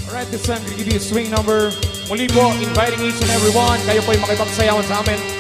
Alright, this time, we'll give you a swing number. Muli po, inviting each and everyone. Kayo po ay makipagsayawan sa amin.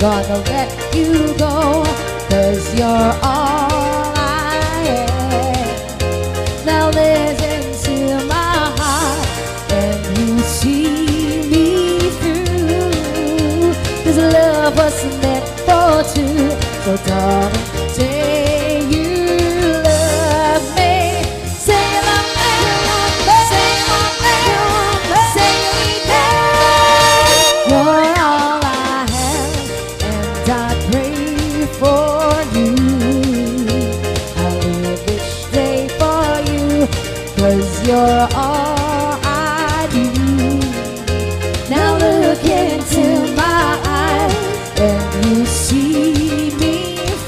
gonna let you go, 'cause you're all I am. Now listen to my heart and you see me through, 'cause love was meant for two. So darling, say you love me. Say you love me. Say you love me. Say you need me. You're all I have, and I pray for you. I live each day for you, 'cause you're all I do. Now look into my eyes and you see me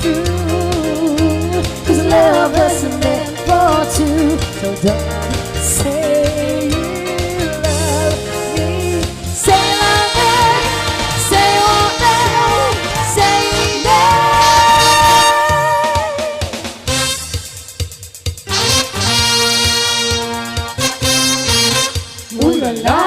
through, 'cause love was meant for two. So don't say you love me. Say you love me. Say you want me. Say you need me. Ooh la la.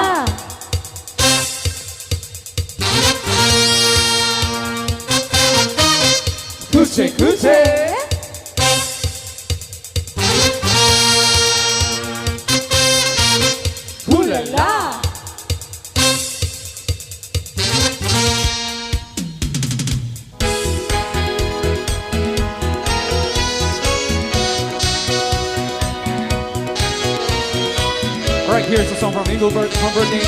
Kuche, kuche. Ooh la la. Right, here's a song from Engelbert, from Brittany.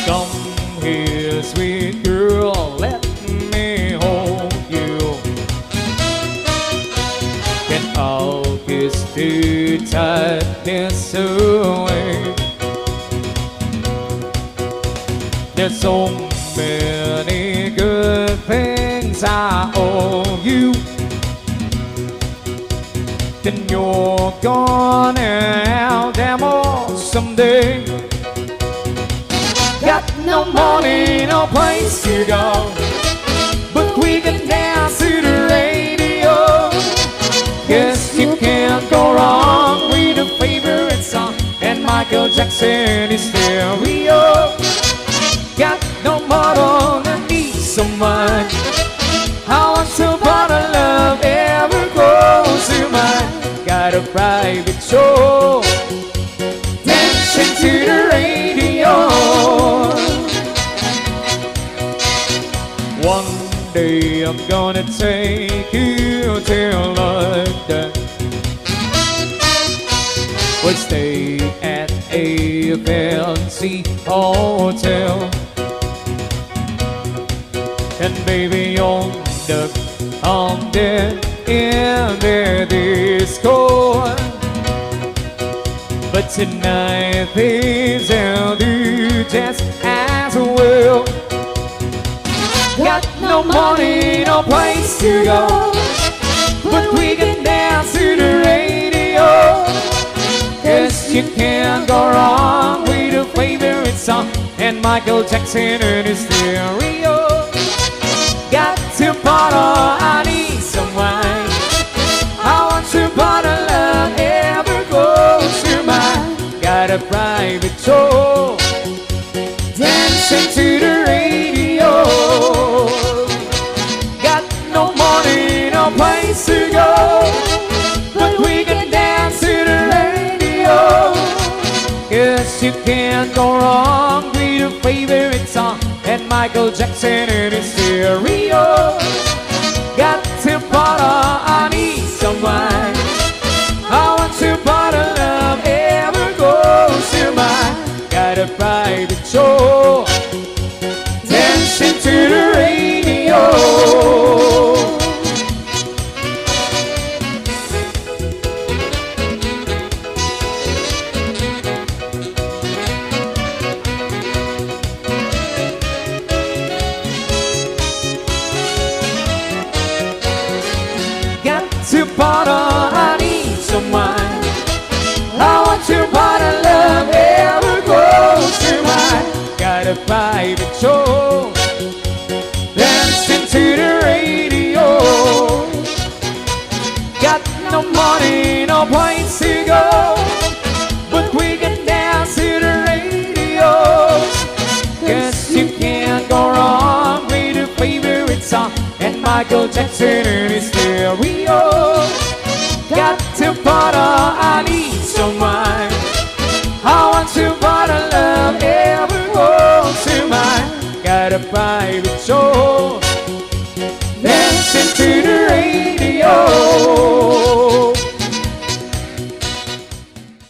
Come here, sweet girl, let me hold you. And I'll kiss the tightness away. There's so many good things I owe you. Then you're gonna have them all someday. Got no money, no place to go, but we can dance to the radio. Guess you can't go wrong with a favorite song and Michael Jackson is stereo. Got no model, I need someone. I want to but a love ever close to mine. Got a private show, dancing to the radio. One day I'm gonna take you to London. We'll stay at a fancy hotel, and baby on there in the disco. But tonight things will do just as well. Got no money, no place to go, but we can dance to the radio. Guess you can't go wrong with a favorite song and Michael Jackson and his stereo. Got to bottle, I need some wine. I want to bottle love ever goes to mine. Got a private show, dancing to the radio. Got no money, no place to go, but we can dance to the radio. Guess you can't go wrong with a favorite song and Michael Jackson and his stereo. Got to bottle, I need some wine. I want to bottle love ever goes to mine. Got a private show, dancing to the radio. To bottom Michael Jackson in his stereo. Got to bottle, I need some wine. I want to bottle love, everyone to mine. Got a private show, dancing to the